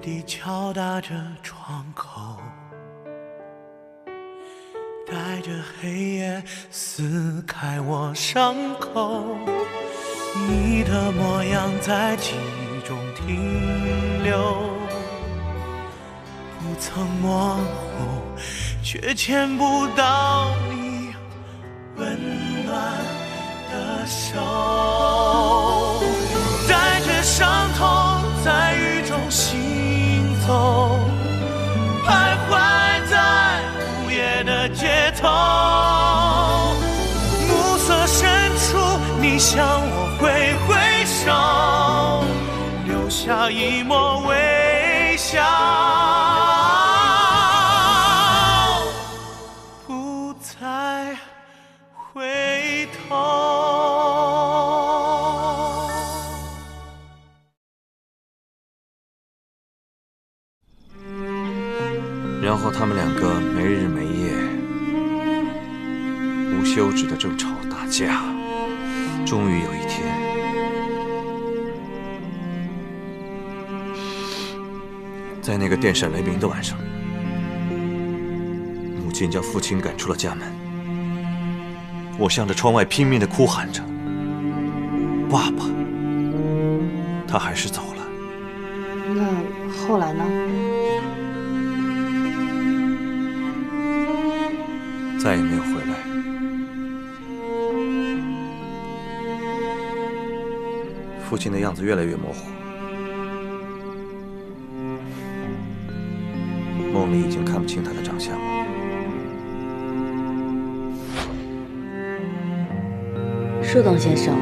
滴敲打着窗口，带着黑夜撕开我伤口。你的模样在记忆中停留，不曾模糊，却牵不到你温暖的手。带着伤痛在雨中行走，徘徊在午夜的街头。暮色深处，你向我挥挥手，留下一抹微笑，不再回头。然后他们两个没日没夜、无休止的争吵打架，终于有一天，在那个电闪雷鸣的晚上，母亲将父亲赶出了家门。我向着窗外拼命地哭喊着：“爸爸！”他还是走了。那后来呢？再也没有回来。父亲的样子越来越模糊，梦里已经看不清他的长相了。树洞先生，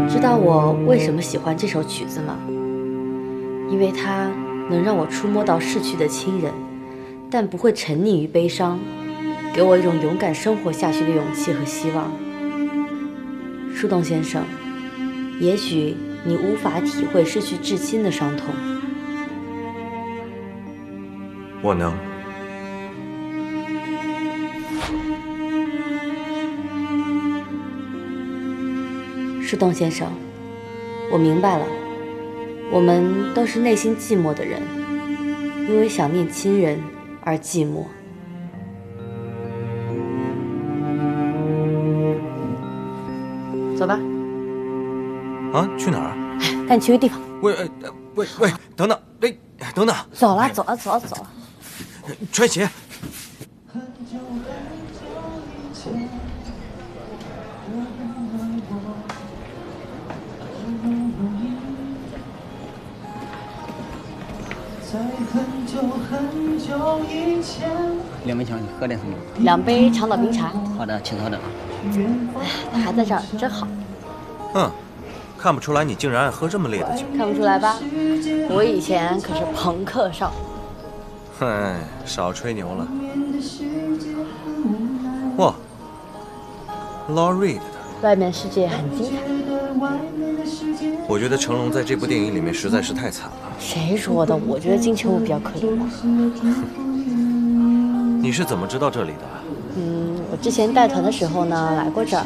知道我为什么喜欢这首曲子吗？因为它能让我触摸到逝去的亲人，但不会沉溺于悲伤，给我一种勇敢生活下去的勇气和希望。树洞先生，也许你无法体会失去至亲的伤痛，我能。树洞先生，我明白了，我们都是内心寂寞的人，因为想念亲人而寂寞。走吧。啊，去哪儿啊？带你去个地方。喂，等等，等等。走了，走了，走了，走了。穿鞋。两杯茶，你喝点什么？2杯长岛冰茶。好的，请稍等啊。哎，他还在这儿，真好。看不出来你竟然爱喝这么烈的酒。看不出来吧？我以前可是朋克少女。少吹牛了。哇 ，Lou Reed 的。外面世界很精彩。我觉得成龙在这部电影里面实在是太惨了。谁说的？我觉得金城武比较可怜吧。你是怎么知道这里的？我之前带团的时候呢，来过这儿。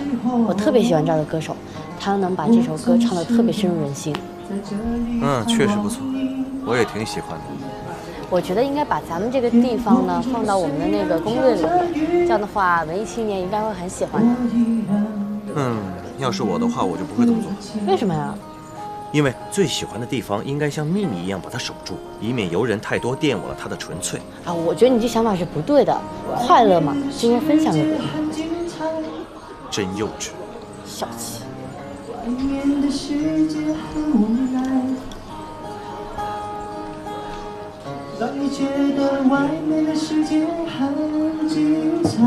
我特别喜欢这儿的歌手，他能把这首歌唱得特别深入人心。确实不错，我也挺喜欢的。我觉得应该把咱们这个地方呢放到我们的那个攻略里面，这样的话，文艺青年应该会很喜欢的。要是我的话，我就不会这么做。为什么呀？因为最喜欢的地方应该像秘密一样把它守住，以免游人太多玷污了它的纯粹。我觉得你这想法是不对的。快乐嘛，就应该分享给别人。真幼稚，小气。让你觉得外面的世界很精彩，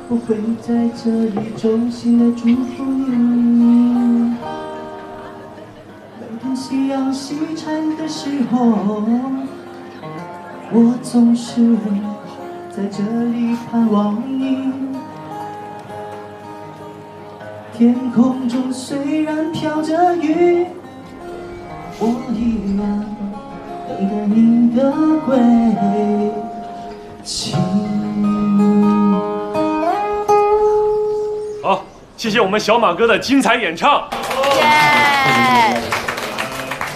我会在这里衷心的祝福你。每天夕阳西沉的时候，我总是在这里盼望你。天空中虽然飘着雨，我依然等待你的归期。好，谢谢我们小马哥的精彩演唱。耶！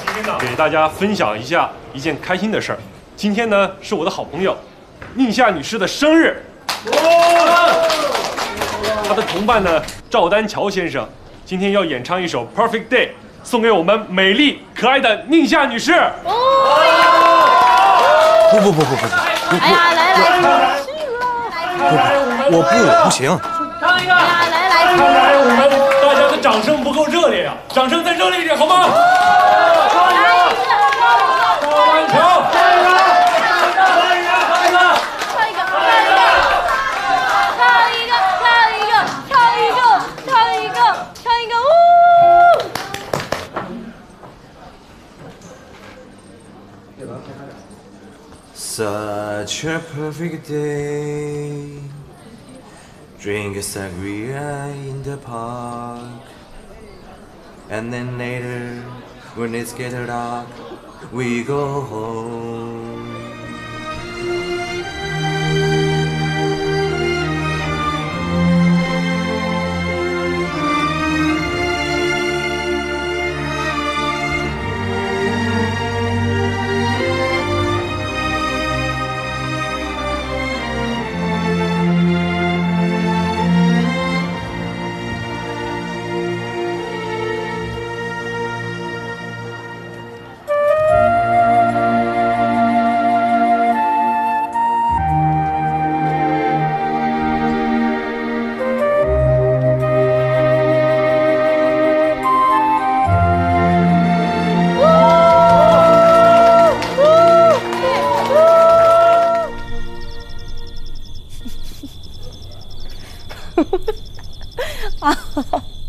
今天呢，给大家分享一下一件开心的事儿。今天呢是我的好朋友宁夏女士的生日，她的同伴呢赵丹乔先生今天要演唱一首《Perfect Day》，送给我们美丽可爱的宁夏女士。不，哎呀，来，不行。来，看来我们大家的掌声不够热烈呀，掌声再热烈一点好吗？Such a perfect day. Drink a sangria in the park. And then later, when it's getting dark, we go home.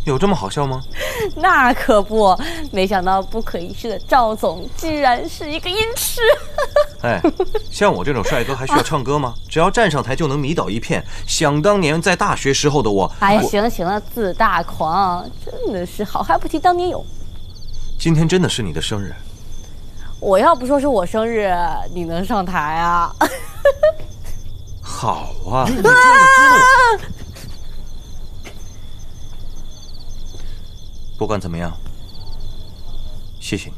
有这么好笑吗？那可不，没想到不可一世的赵总居然是一个音痴。哎，像我这种帅哥还需要唱歌吗？只要站上台就能迷倒一片。想当年在大学时候的我，哎呀，行了，自大狂，真的是好汉不提当年勇。今天真的是你的生日，我要不说是我生日，你能上台啊？好啊，你这样的激怒。不管怎么样，谢谢你。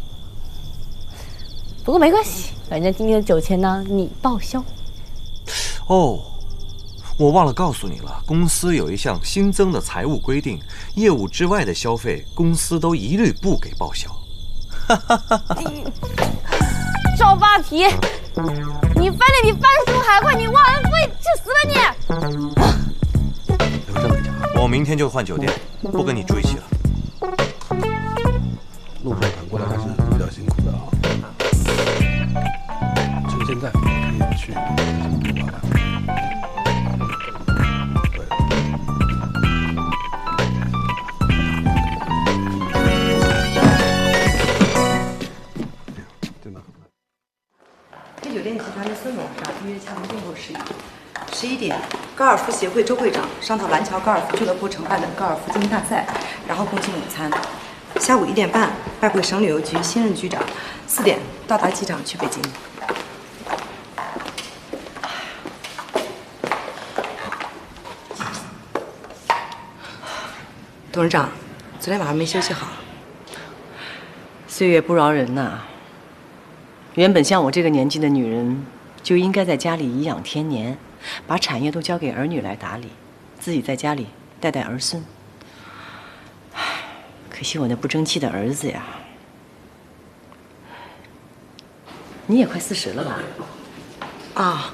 不过没关系，反正今天的酒钱呢，你报销。哦，我忘了告诉你了，公司有一项新增的财务规定，业务之外的消费，公司都一律不给报销。赵扒皮，你翻脸比翻书还快，你忘恩负义，去死吧你！有这么讲，我明天就换酒店，不跟你住一起了。路上赶过来还是有点辛苦的啊。趁现在可以去读完。跟酒店集团的孙董事长预约洽谈订购事宜。11点，高尔夫协会周会长商讨蓝桥高尔夫俱乐部承办的高尔夫精英大赛，然后共进午餐。下午1点半，拜会省旅游局新任局长。4点到达机场去北京。董事长，昨天晚上没休息好。岁月不饶人呐。原本像我这个年纪的女人，就应该在家里颐养天年，把产业都交给儿女来打理，自己在家里带带儿孙。可惜我那不争气的儿子呀。你也快40了吧？啊，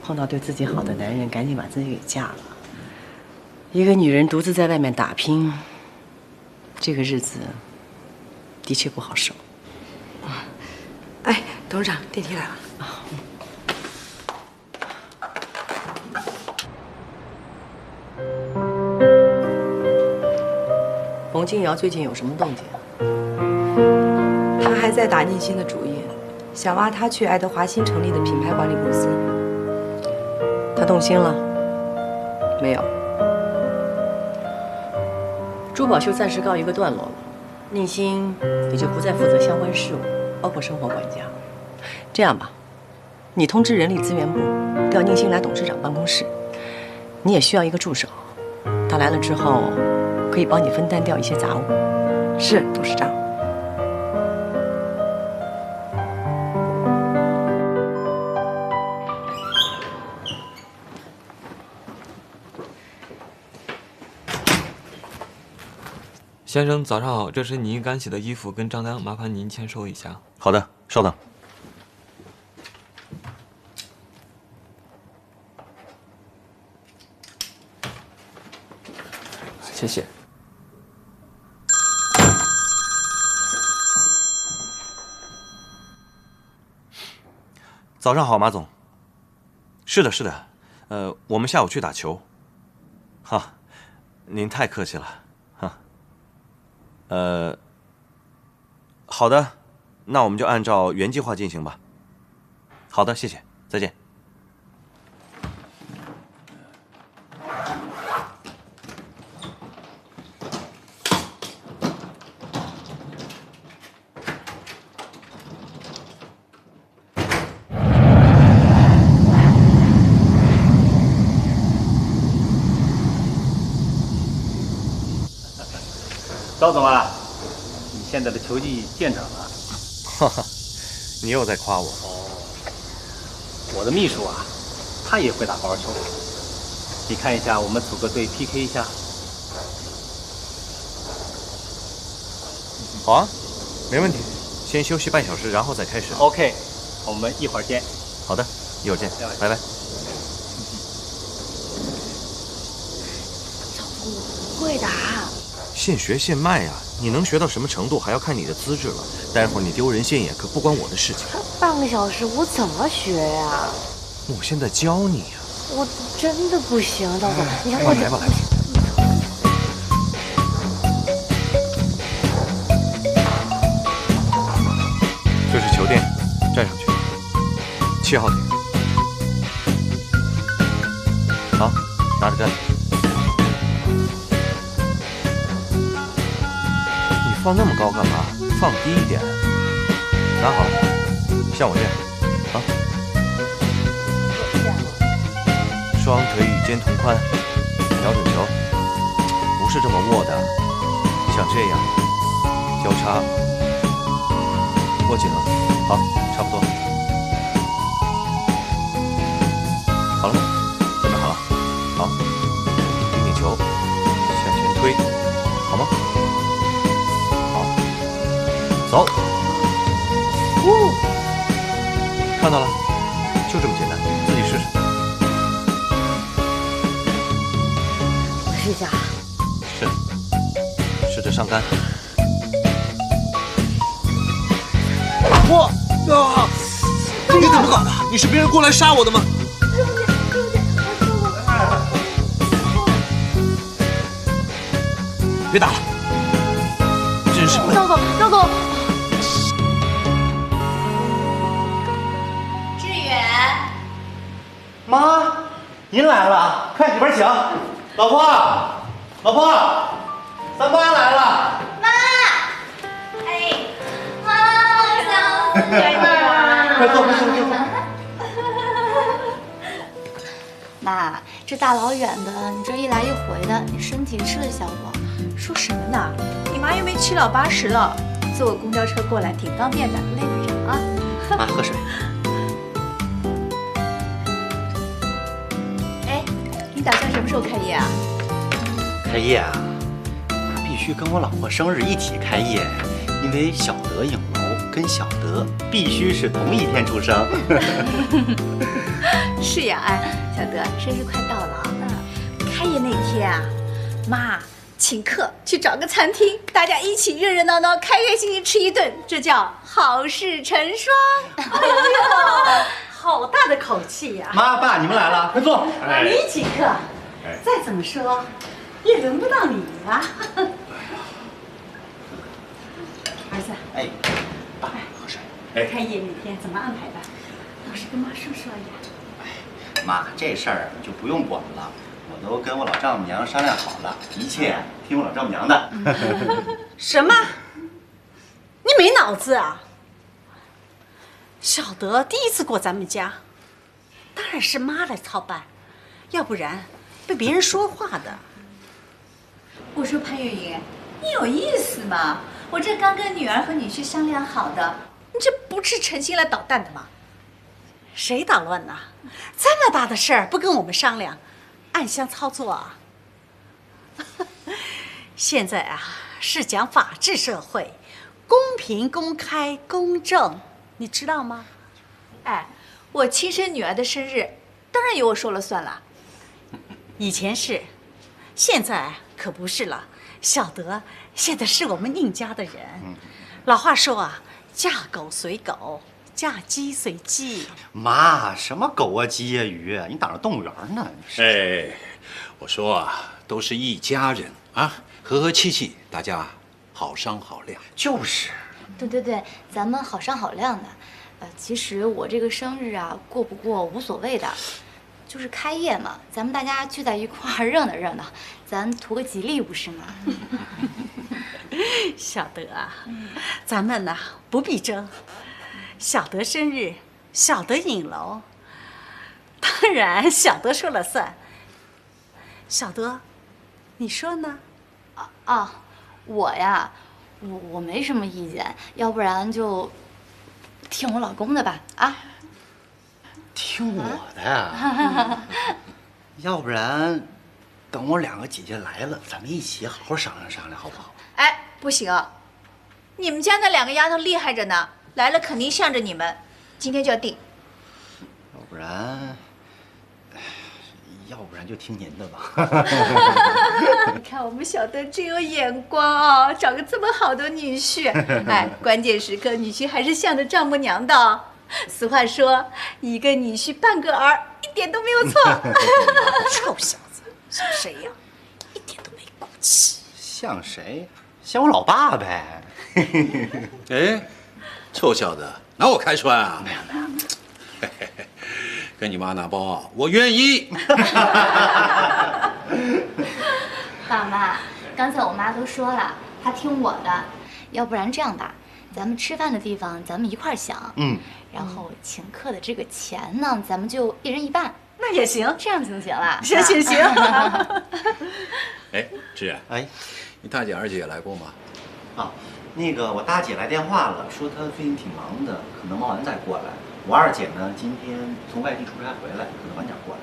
碰到对自己好的男人，赶紧把自己给嫁了。一个女人独自在外面打拼，这个日子的确不好受。哎，董事长，电梯来了。冯静瑶最近有什么动静？他还在打宁新的主意，想挖他去爱德华新成立的品牌管理公司。他动心了？没有。珠宝秀暂时告一个段落了，宁新也就不再负责相关事务，包括生活管家。这样吧，你通知人力资源部调宁新来董事长办公室，你也需要一个助手，他来了之后可以帮你分担掉一些杂物。是，董事长。先生早上好，这是您刚洗的衣服跟账单，麻烦您签收一下。好的，稍等。谢谢。早上好，马总。是的，是的，我们下午去打球。哈，您太客气了，哈。好的，那我们就按照原计划进行吧。好的，谢谢，再见。赵总啊，你现在的球技见长了。哈哈，你又在夸我。我的秘书啊，他也会打高尔球。你看一下，我们组个队 PK 一下。好啊，没问题。先休息半小时，然后再开始。OK， 我们一会儿见。好的，一会儿见，拜拜。老公，我不会打。现学现卖呀，你能学到什么程度，还要看你的资质了。待会儿你丢人现眼，可不关我的事情。半个小时，我怎么学呀？我现在教你呀。我真的不行，赵总，你看我来吧，来吧。这是球垫，站上去。7号点。好，拿着站。放那么高干嘛？放低一点。拿好了，像我这样，啊。双腿与肩同宽，瞄准球，不是这么握的，像这样，交叉，握紧了，好，差不多。好了，准备好了，好，顶顶球，向前推，好吗？走，看到了，就这么简单，自己试试。我试一下。试着上杆。哇啊！你怎么搞的？你是别人过来杀我的吗？别打了，真是笨。赵总，赵总。妈，您来了，快里边请。老婆，老婆，咱妈来了。妈，哎，妈，我想回妈。快坐，快坐，快坐。妈，这大老远的，你这一来一回的，你身体吃得消不？说什么呢？你妈又没7老80了，坐个公交车过来挺方便的，累不着啊。妈，喝水。你打算什么时候开业啊？开业啊，妈必须跟我老婆生日一起开业，因为小德影楼跟小德必须是同一天出生。是呀，哎，小德，生日快到了啊！开业那天啊，妈请客去找个餐厅，大家一起热热闹闹、开开心心吃一顿，这叫好事成双。哎呦，好大的口气呀！妈爸，你们来了，快坐。你请客，再怎么说也轮不到你啊。儿子，哎，爸，喝水。开业那天怎么安排的？老实跟妈说说呀。妈，这事儿就不用管了，我都跟我老丈母娘商量好了，一切听我老丈母娘的。什么？你没脑子啊？小德第一次过咱们家，当然是妈来操办，要不然被别人说话的。我说潘月莹，你有意思吗？我这刚跟女儿和女婿商量好的，你这不是诚心来捣蛋的吗？谁捣乱呢？这么大的事儿不跟我们商量，暗箱操作啊！现在啊，是讲法治社会，公平、公开、公正，你知道吗？哎，我亲生女儿的生日，当然由我说了算了。以前是，现在可不是了。小德现在是我们宁家的人。老话说啊，嫁狗随狗，嫁鸡随鸡。妈，什么狗啊鸡呀鱼啊，你当着动物园呢？哎，我说啊，都是一家人啊，和和气气，大家好商好量。就是。对，咱们好商好量的。其实我这个生日啊，过不过无所谓的，就是开业嘛，咱们大家聚在一块儿热闹热闹，咱图个吉利不是吗？小德啊，咱们呐不必争。小德生日，小德影楼，当然小德说了算。小德，你说呢？我呀，我没什么意见，要不然就听我老公的吧，啊？听我的呀？要不然等我2个姐姐来了，咱们一起好好商量商量，好不好？哎，不行，你们家那2个丫头厉害着呢，来了肯定向着你们，今天就要定。要不然就听您的吧。你看我们小德真有眼光啊，找个这么好的女婿。哎，关键时刻女婿还是向着丈母娘的。俗话说，一个女婿半个儿，一点都没有错。臭小子，像谁呀？一点都没骨气。像谁？像我老爸呗。哎，臭小子，拿我开涮啊？没有。跟你妈拿包啊，我愿意。爸妈，刚才我妈都说了，她听我的。要不然这样吧，咱们吃饭的地方咱们一块儿想，然后请客的这个钱呢，咱们就1人1半。那也行，这样行不行啦？行。哎，志远，你大姐二姐来过吗？那个我大姐来电话了，说她最近挺忙的，可能忙完再过来。我二姐呢，今天从外地出差回来，可能晚点过来。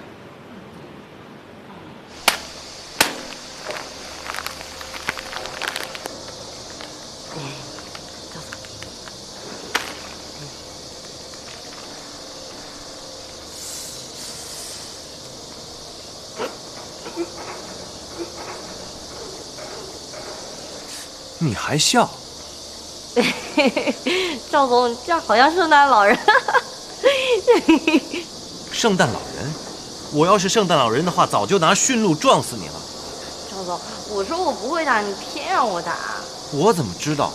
你还笑？赵总，这样好像圣诞老人。圣诞老人？我要是圣诞老人的话，早就拿驯鹿撞死你了。赵总，我说我不会打，你偏让我打。我怎么知道？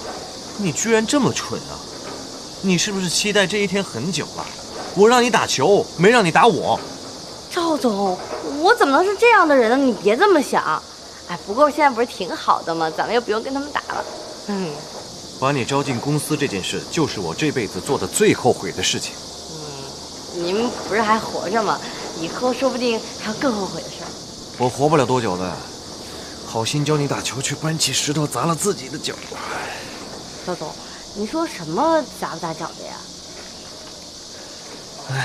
你居然这么蠢啊！你是不是期待这一天很久了？我让你打球，没让你打我。赵总，我怎么能是这样的人呢？你别这么想。哎，不过现在不是挺好的吗？咱们又不用跟他们打了。把你招进公司这件事，就是我这辈子做的最后悔的事情。你们不是还活着吗？以后说不定还有更后悔的事儿。我活不了多久的，好心教你打球，却搬起石头砸了自己的脚。赵总，你说什么砸不砸脚的呀？哎呀，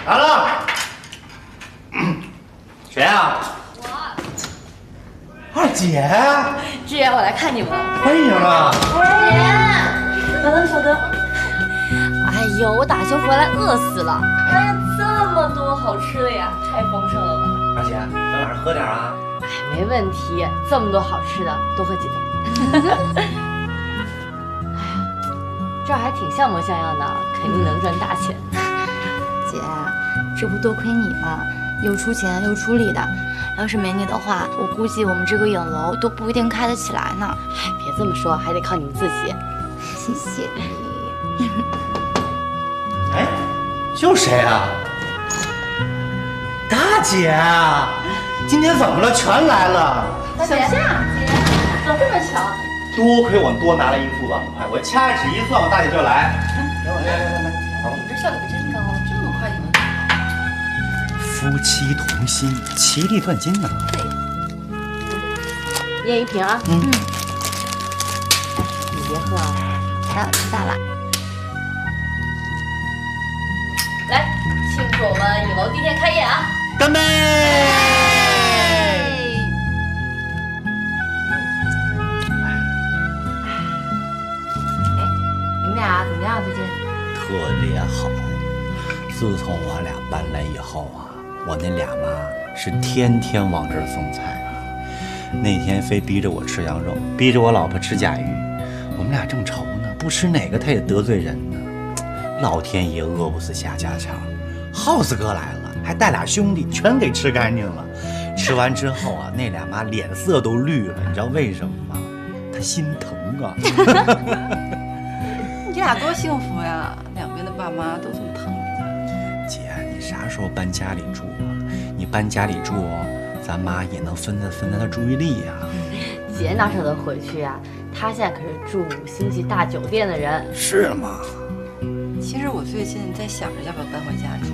来了，谁呀？我。二姐。志远，我来看你们了。欢迎啊。志远，等等，小德。哎呦，我打球回来饿死了。哎呀，这么多好吃的呀，太丰盛了吧。二姐，咱晚上喝点啊。哎，没问题，这么多好吃的，多喝几杯。哎呀，这儿还挺像模像样的，肯定能赚大钱。姐，这不多亏你吗？又出钱又出力的，要是没你的话，我估计我们这个影楼都不一定开得起来呢。哎，别这么说，还得靠你们自己。谢谢你。哎，又谁啊？大姐，今天怎么了？全来了。大姐，姐，怎么这么巧？多亏我多拿了1副碗筷，我掐指一算，我大姐就来。来，你这效率可真高，这么快就能。夫妻同心，其利断金呐。一人一瓶啊。嗯，你别喝啊。好的，知道了。来，庆祝我们影楼第一天开业啊！干杯！你们俩怎么样？最近？特别好。自从我俩搬来以后啊，我那俩妈是天天往这儿送菜啊。那天非逼着我吃羊肉，逼着我老婆吃甲鱼，我们俩正愁呢，不吃哪个她也得罪人呢。老天爷饿不死瞎家常，耗子哥来了，还带俩兄弟，全给吃干净了。吃完之后啊，那俩妈脸色都绿了，你知道为什么吗？她心疼啊。你俩多幸福呀，两边的爸妈都这么疼你。姐，你啥时候搬家里住啊？你搬家里住，咱妈也能分散她注意力呀。姐哪舍得回去呀？她现在可是住5星级大酒店的人。是吗？其实我最近在想着要不要搬回家住，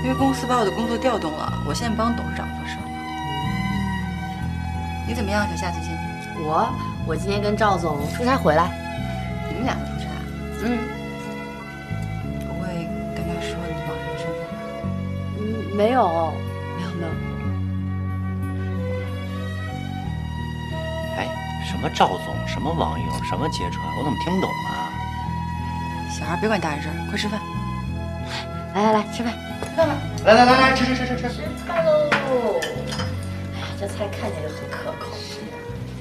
因为公司把我的工作调动了，我现在帮董事长做事了。你怎么样，小夏？最近？我今天跟赵总出差回来。你们两个出差？嗯。不会跟他说你网上的身份吧？没有。哎，什么赵总，什么网友，什么揭穿，我怎么听不懂啊？小孩别管大人事儿，快吃饭。来，吃饭，吃饭吧。来，吃。吃饭喽！哎呀，这菜看起来就很可口。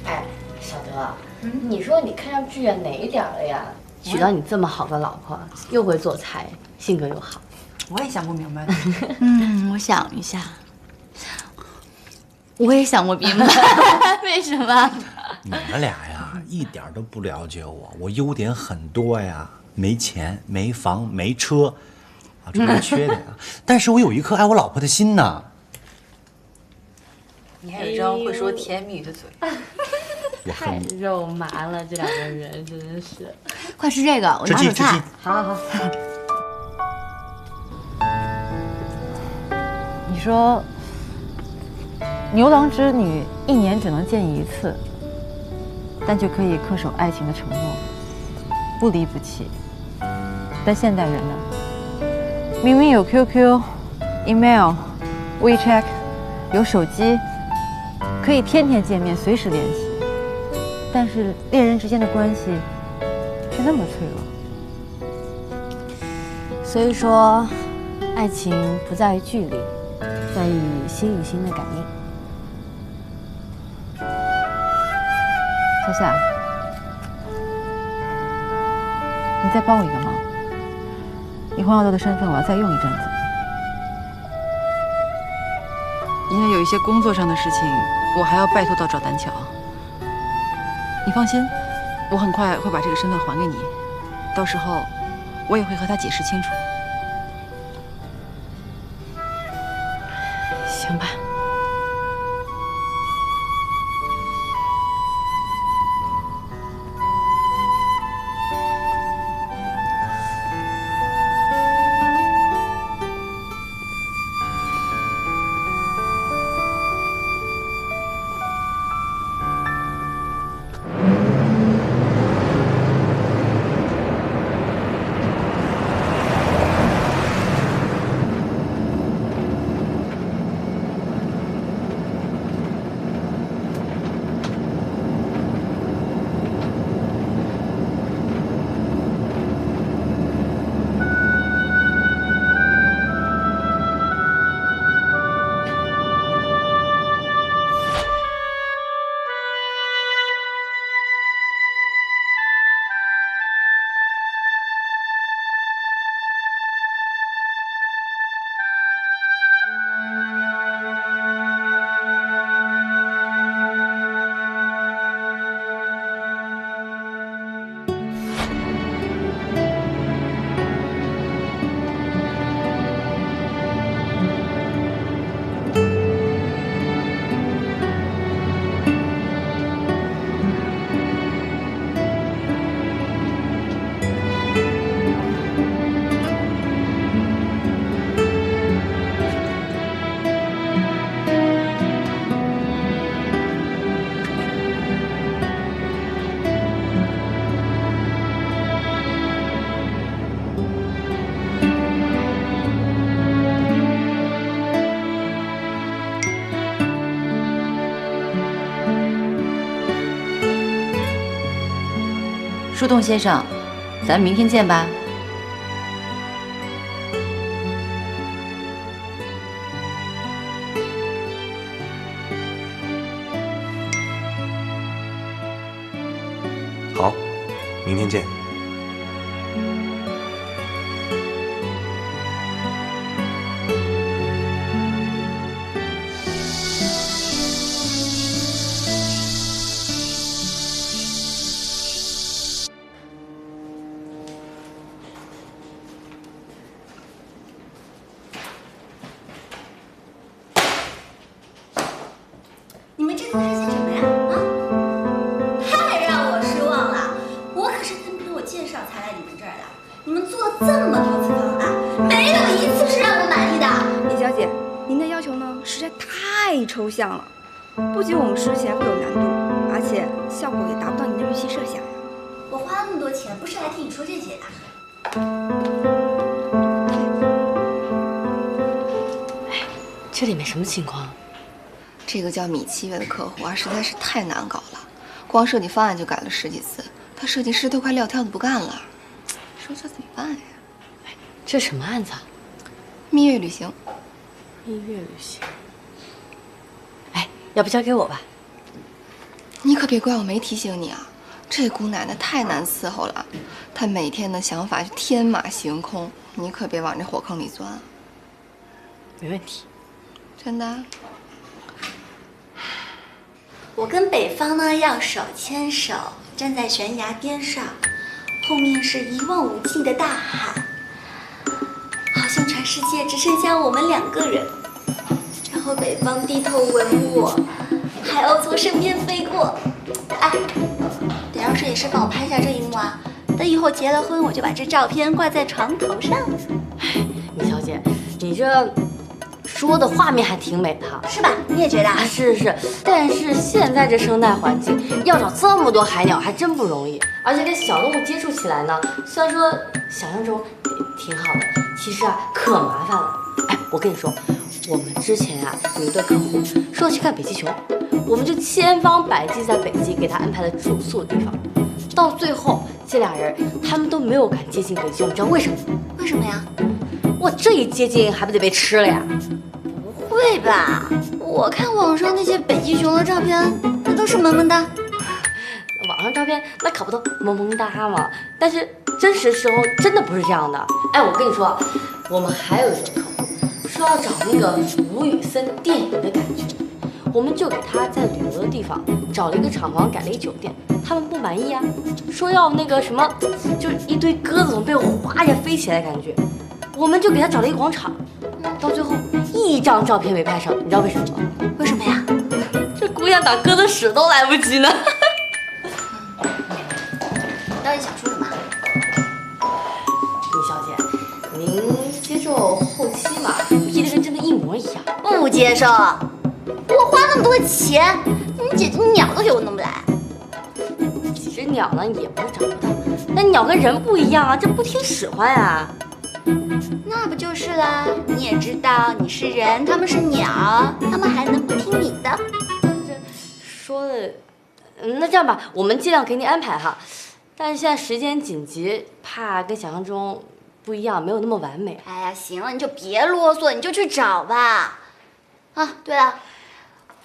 哎，小德，你说你看上剧院哪一点了呀？娶到你这么好的老婆，又会做菜，性格又好。我也想不明白。我想一下，我也想不明白，为什么？你们俩呀，一点都不了解我，我优点很多呀，没钱、没房、没车，啊，这是缺点啊。但是我有一颗爱我老婆的心呐。你还有一张会说甜蜜语的嘴。太肉麻了，这两个人真的是。快吃这个，我拿手菜。好。你说，牛郎织女1年只能见一次，但却可以恪守爱情的承诺，不离不弃。但现代人呢，明明有 QQ、email、WeChat， 有手机，可以天天见面，随时联系，但是恋人之间的关系却那么脆弱。所以说，爱情不在于距离，在于心与心的感应。小夏，你再帮我一个忙，你黄小豆的身份我要再用一阵子，因为有一些工作上的事情，我还要拜托到赵丹桥。你放心，我很快会把这个身份还给你，到时候我也会和他解释清楚。行吧。树洞先生，咱们明天见吧。好，明天见。你们这都开心什么呀？啊，太让我失望了！我可是他们给我介绍才来你们这儿的。你们做了这么多次方案，没有一次是让我满意的。李小姐，您的要求呢实在太抽象了，不仅我们实现会有难度，而且效果也达不到您的预期设想呀。我花了那么多钱，不是来听你说这些的。这里面什么情况？这个叫米七月的客户啊，实在是太难搞了，光设计方案就改了10几次，他设计师都快撂挑子不干了。说这怎么办呀？这什么案子啊？蜜月旅行。蜜月旅行。哎，要不交给我吧？你可别怪我没提醒你啊！这姑奶奶太难伺候了，她每天的想法是天马行空，你可别往这火坑里钻啊！没问题。真的？我跟北方呢要手牵手，站在悬崖边上，后面是一望无际的大海，好像全世界只剩下我们2个人。然后北方低头吻我，海鸥从身边飞过。哎，得让摄影师帮我拍下这一幕啊！等以后结了婚，我就把这照片挂在床头上。李小姐，你这说的画面还挺美的，是吧？你也觉得啊？是是，但是现在这生态环境要找这么多海鸟还真不容易，而且跟小动物接触起来呢，虽然说想象中挺好的，其实啊可麻烦了。哎，我跟你说，我们之前啊有一对客户说要去看北极熊，我们就千方百计在北极给他安排了住宿的地方，到最后这俩人他们都没有敢接近北极熊，你知道为什么？为什么呀？我这一接近还不得被吃了呀？不会吧？我看网上那些北极熊的照片，那都是萌萌哒。网上照片那可不都萌萌哒吗？但是真实时候真的不是这样的。哎，我跟你说，我们还有一个客户说要找那个吴宇森电影的感觉，我们就给他在旅游的地方找了一个厂房，改了一酒店，他们不满意啊，说要那个什么，就是一堆鸽子从背后哗一下飞起来的感觉，我们就给他找了一个广场，到最后一张照片没拍上，你知道为什么吗？为什么呀？这姑娘打鸽子屎都来不及呢。你到底想说什么？李小姐，您接受后期嘛，P的跟真的一模一样。不接受，我花那么多钱，你几只鸟都给我弄不来。几只鸟呢也不是找不到，但鸟跟人不一样啊，这不听使唤呀。那不就是啦？你也知道你是人，他们是鸟，他们还能不听你的？这说的，那这样吧，我们尽量给你安排哈，但是现在时间紧急，怕跟想象中不一样，没有那么完美。哎呀，行了，你就别啰嗦，你就去找吧。啊，对了，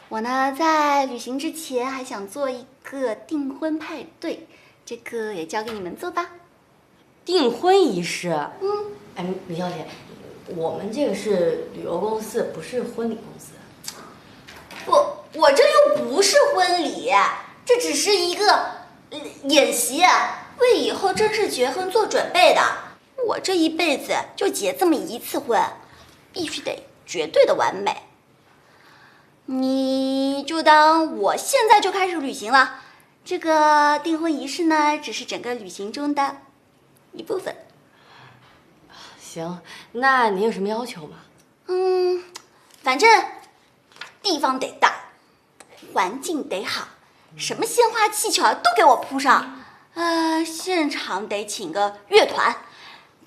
我呢在旅行之前还想做一个订婚派对，这个也交给你们做吧。订婚仪式？哎，李小姐，我们这个是旅游公司，不是婚礼公司。我这又不是婚礼，这只是一个演习，为以后正式结婚做准备的。我这一辈子就结这么一次婚，必须得绝对的完美。你就当我现在就开始旅行了，这个订婚仪式呢，只是整个旅行中的一部分。行，那您有什么要求吗？反正地方得大，环境得好，什么鲜花气球都给我铺上。现场得请个乐团，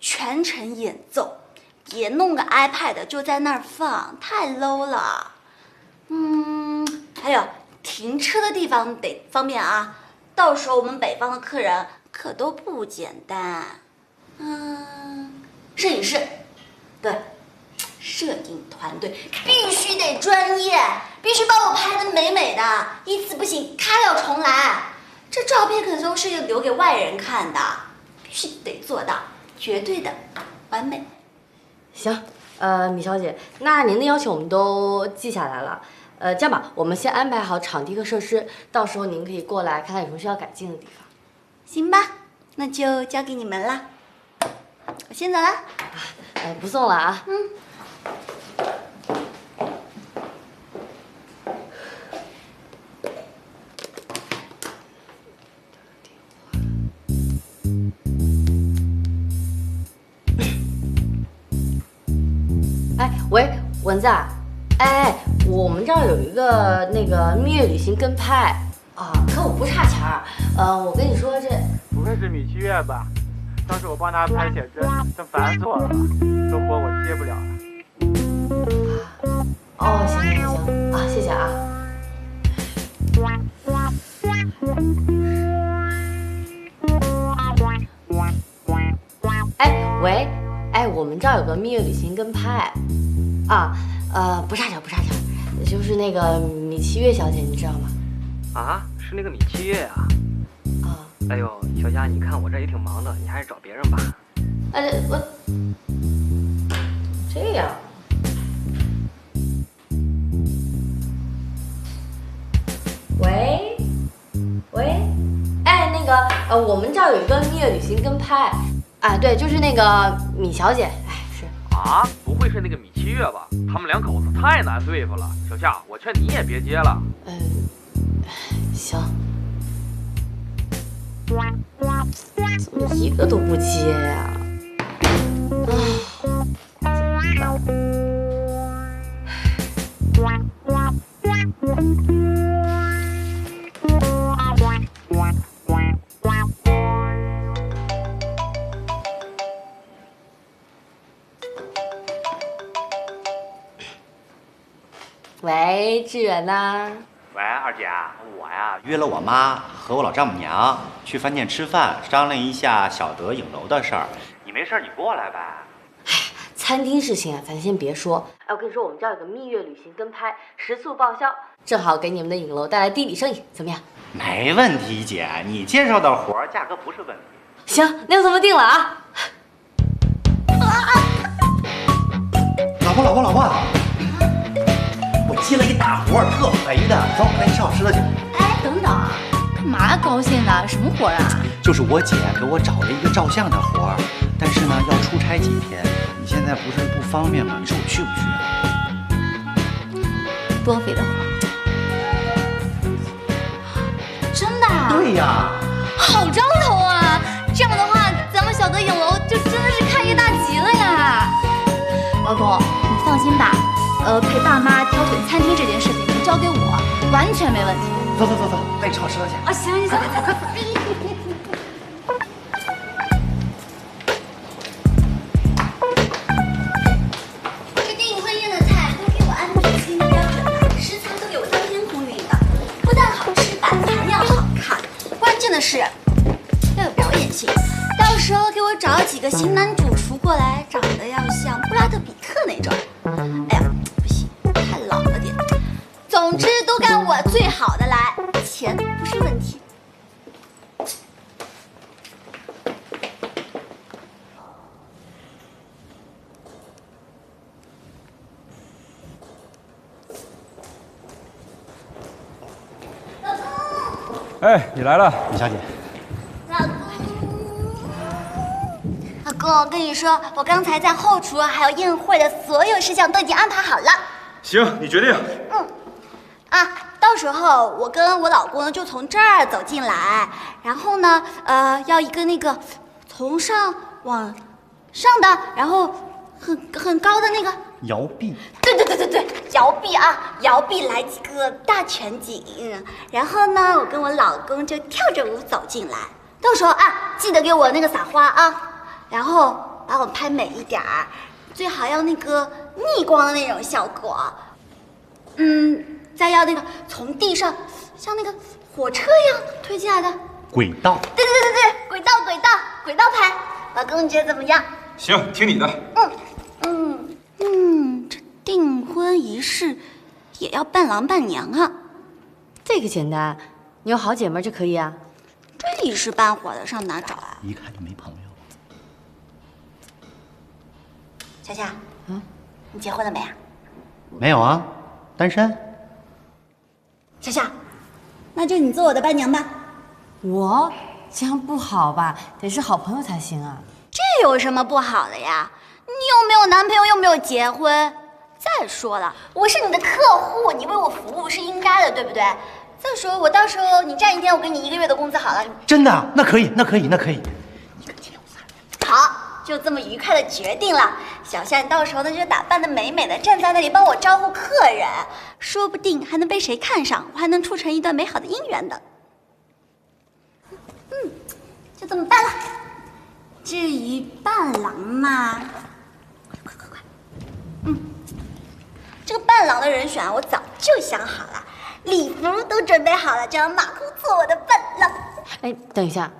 全程演奏，别弄个 iPad 就在那儿放，太 low 了。还有停车的地方得方便啊，到时候我们北方的客人可都不简单。摄影师，对，摄影团队必须得专业，必须帮我拍的美美的，一次不行，开了重来。这照片可都是留给外人看的，必须得做到绝对的完美。行，米小姐，那您的要求我们都记下来了。这样吧，我们先安排好场地和设施，到时候您可以过来看看有什么需要改进的地方。行吧，那就交给你们了。我先走了。不送了啊。哎，喂，蚊子啊，哎，我们这儿有一个那个蜜月旅行跟拍啊，可我不差钱儿。我跟你说这不会是米七月吧？当时我帮他拍写真，真烦死我了，这活我接不了了。哦，行啊，谢谢啊。哎，喂，哎，我们这儿有个蜜月旅行跟拍，啊，不差钱，就是那个米七月小姐，你知道吗？啊，是那个米七月呀。哎呦，小佳，你看我这也挺忙的，你还是找别人吧。我这样。喂，哎，那个我们这儿有一个蜜月旅行跟拍，啊，对，就是那个米小姐，哎，是。啊，不会是那个米七月吧？他们两口子太难对付了。小夏，我劝你也别接了。行。怎么一个都不接呀？喂，志远呐？喂，二姐，我呀约了我妈和我老丈母娘去饭店吃饭，商量一下小德影楼的事儿。你没事你过来呗。餐厅事情啊，咱先别说。哎，我跟你说，我们这儿有个蜜月旅行跟拍，食宿报销，正好给你们的影楼带来第一笔生意，怎么样？没问题，姐，你介绍的活儿，价格不是问题。行，那就这么定了啊。老婆，我接了一大活儿，特肥的，走，赶紧上我吃的去。哎，等等，干嘛高兴呢？什么活啊？就是我姐给我找了一个照相的活儿，但是呢要出差几天，你现在不是不方便吗？你说我去不去啊？多肥的活？真的啊？对呀。好兆头啊！这样的话，咱们小德影楼就真的是开业大吉了呀！老公，你放心吧，陪爸妈挑选餐厅这件事情就交给我，完全没问题。走，带你吃好吃的去。啊，行，快。这电影婚宴的菜都给我按照指定的标准的，食材都给我当天空运的，不但好吃，摆盘要好看，关键的是要有表演性。到时候给我找几个型男主厨过来，长得要像布拉德比特那种。哎呀，不行，太老了点。总之都干我最好的来，钱不是问题。哎，你来了，米小姐。老公，我跟你说，我刚才在后厨还有宴会的所有事项都已经安排好了。行，你决定。到时候我跟我老公就从这儿走进来，然后呢，要一个那个从上往上的，然后很高的那个摇臂。对，摇臂啊，摇臂来几个大全景，然后呢，我跟我老公就跳着舞走进来。到时候记得给我那个撒花啊，然后把我拍美一点儿，最好要那个逆光的那种效果。再要那个从地上像那个火车一样推进来的，轨道。对，轨道牌。老公，你觉得怎么样？行，听你的。这订婚仪式也要伴郎伴娘啊？这个简单，你有好姐妹就可以啊。这一时半会儿的上哪找啊？一看就没朋友。夏夏，你结婚了没啊？没有啊，单身。夏夏，那就你做我的伴娘吧。我这样不好吧？得是好朋友才行啊。这有什么不好的呀？你又没有男朋友，又没有结婚。再说了，我是你的客户，你为我服务是应该的，对不对？再说，我到时候你站一天，我给你1个月的工资好了。真的？那可以。好，就这么愉快的决定了。小夏，你到时候呢就打扮的美美的，站在那里帮我招呼客人，说不定还能被谁看上，我还能促成一段美好的姻缘的。就这么办了。至于伴郎嘛，快，这个伴郎的人选我早就想好了，礼服都准备好了，就让马虎做我的伴郎。哎，等一下，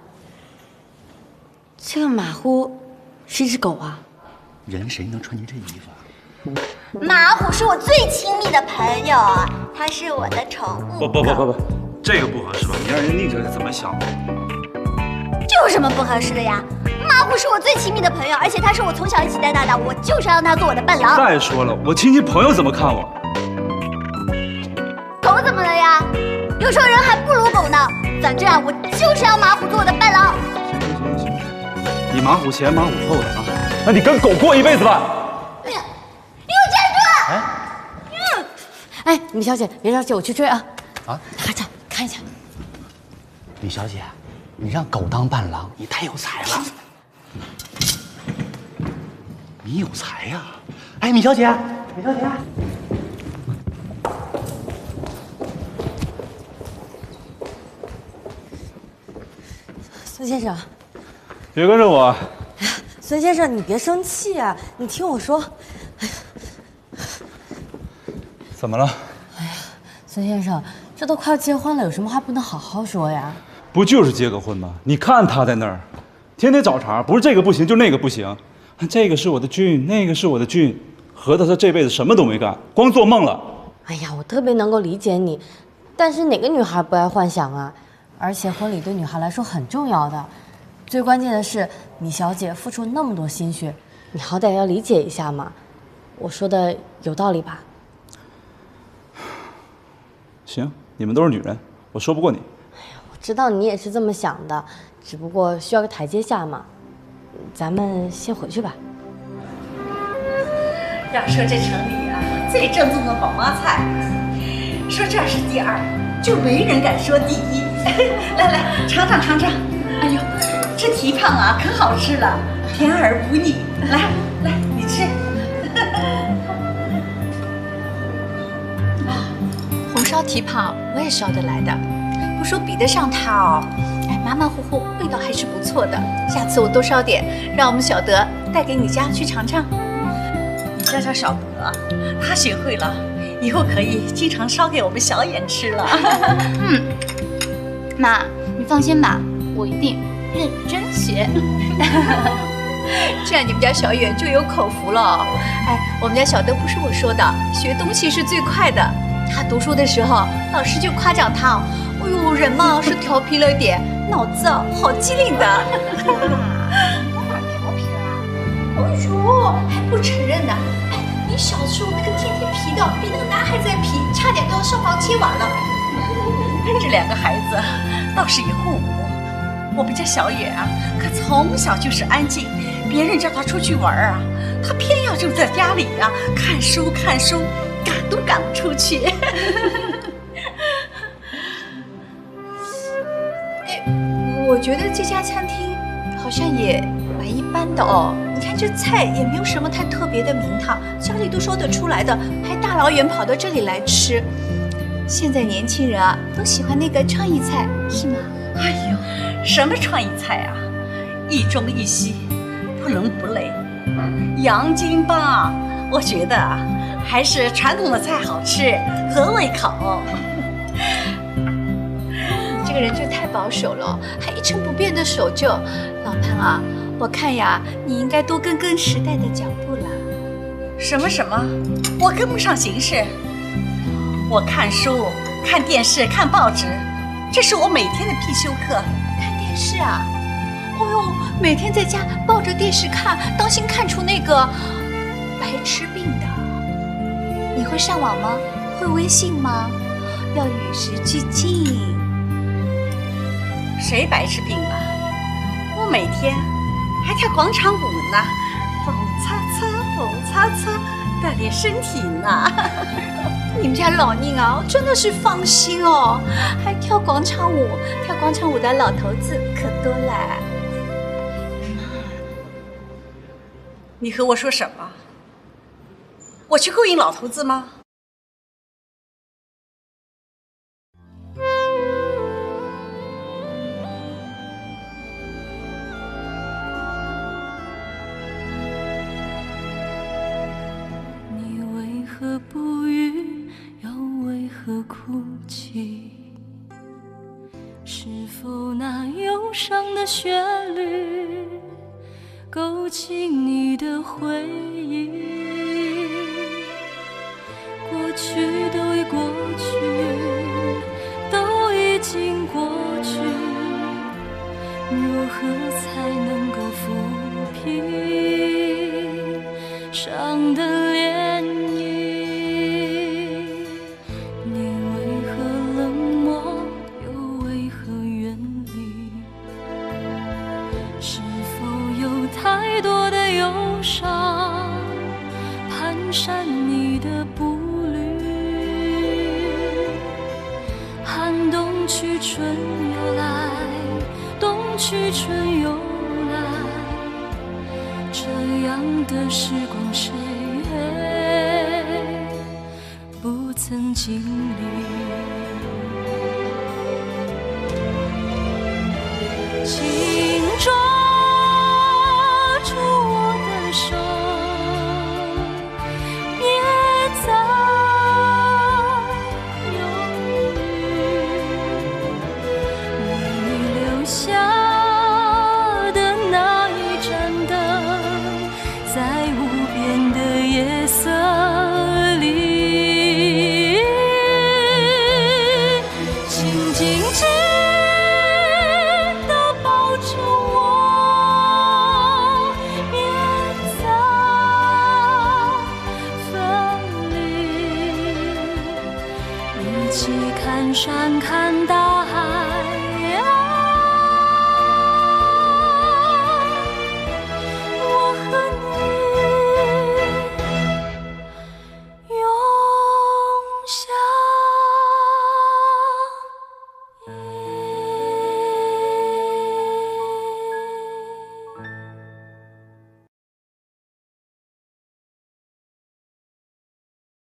这个马虎是一只狗啊？人谁能穿你这衣服啊？马虎是我最亲密的朋友，他是我的宠物。不，这个不合适吧？你让人宁哲是怎么想的？这有什么不合适的呀？马虎是我最亲密的朋友，而且他是我从小一起带大的，我就是要让他做我的伴郎。再说了，我亲戚朋友怎么看我？狗怎么了呀？有时候人还不如狗呢。反正啊，我就是要马虎做我的伴郎。行，你马虎前马虎后的啊，那你跟狗过一辈子吧。你给我站住！哎，李小姐，别着急，我去追啊。啊，拿着看一下。李小姐，你让狗当伴郎，你太有才了。你有才呀！哎，米小姐，孙先生，别跟着我。孙先生，你别生气啊，你听我说。怎么了？孙先生，这都快要结婚了，有什么话不能好好说呀？不就是结个婚吗？你看他在那儿，天天找茬，不是这个不行就那个不行。这个是我的俊，那个是我的俊，合着他这辈子什么都没干，光做梦了。哎呀，我特别能够理解你，但是哪个女孩不爱幻想啊？而且婚礼对女孩来说很重要的，最关键的是米小姐付出那么多心血，你好歹要理解一下嘛。我说的有道理吧？行，你们都是女人，我说不过你。我知道你也是这么想的，只不过需要个台阶下嘛。咱们先回去吧。要说这城里啊，最正宗的宝妈菜，说这是第2，就没人敢说第1。来，尝尝。哎呦，这蹄膀啊，可好吃了，甜而不腻。来，你吃。红烧蹄膀我也烧得来的，不说比得上它哦，马马虎虎，味道还是不错的。下次我多烧点，让我们小德带给你家去尝尝。你叫小德，他学会了，以后可以经常烧给我们小眼吃了。妈，你放心吧，我一定认真学。这样你们家小远就有口福了。哎，我们家小德不是我说的，学东西是最快的。他读书的时候，老师就夸奖他，哎呦，人嘛是调皮了点，脑子好机灵的。我哪调皮了？哎呦，还不承认呢？哎，你小时候那个天天皮的，比那个男孩子还皮，差点都要上房切碗了。这2个孩子倒是一互补。我们家小远啊，可从小就是安静，别人叫他出去玩啊，他偏要就在家里啊看书，赶都赶不出去。我觉得这家餐厅好像也蛮一般的哦。你看这菜也没有什么太特别的名堂，家里都说得出来的，还大老远跑到这里来吃。现在年轻人啊，都喜欢那个创意菜，是吗？哎呦，什么创意菜啊？一中一西，不伦不类。洋泾浜，我觉得啊，还是传统的菜好吃，合胃口。这个个人就太保守了，还一成不变的守旧。老潘啊，我看呀，你应该多跟时代的脚步了。什么？我跟不上形势。我看书、看电视、看报纸，这是我每天的必修课。看电视啊？哦呦，每天在家抱着电视看，当心看出那个白痴病的。你会上网吗？会微信吗？要与时俱进。谁白痴病了？我每天还跳广场舞呢，蹦擦擦，蹦擦擦，锻炼身体呢。你们家老宁啊，真的是放心哦，还跳广场舞，跳广场舞的老头子可多了。你和我说什么？我去勾引老头子吗？你为何不语，又为何哭泣？是否那忧伤的旋律勾起你的回忆？过去都已过去，都已经过去，如何才能够抚平伤的涟漪？你为何冷漠，又为何远离？是否有太多的忧伤蹒跚你的步履？寒冬去春又来，冬去春又来，这样的时光谁也不曾经历。记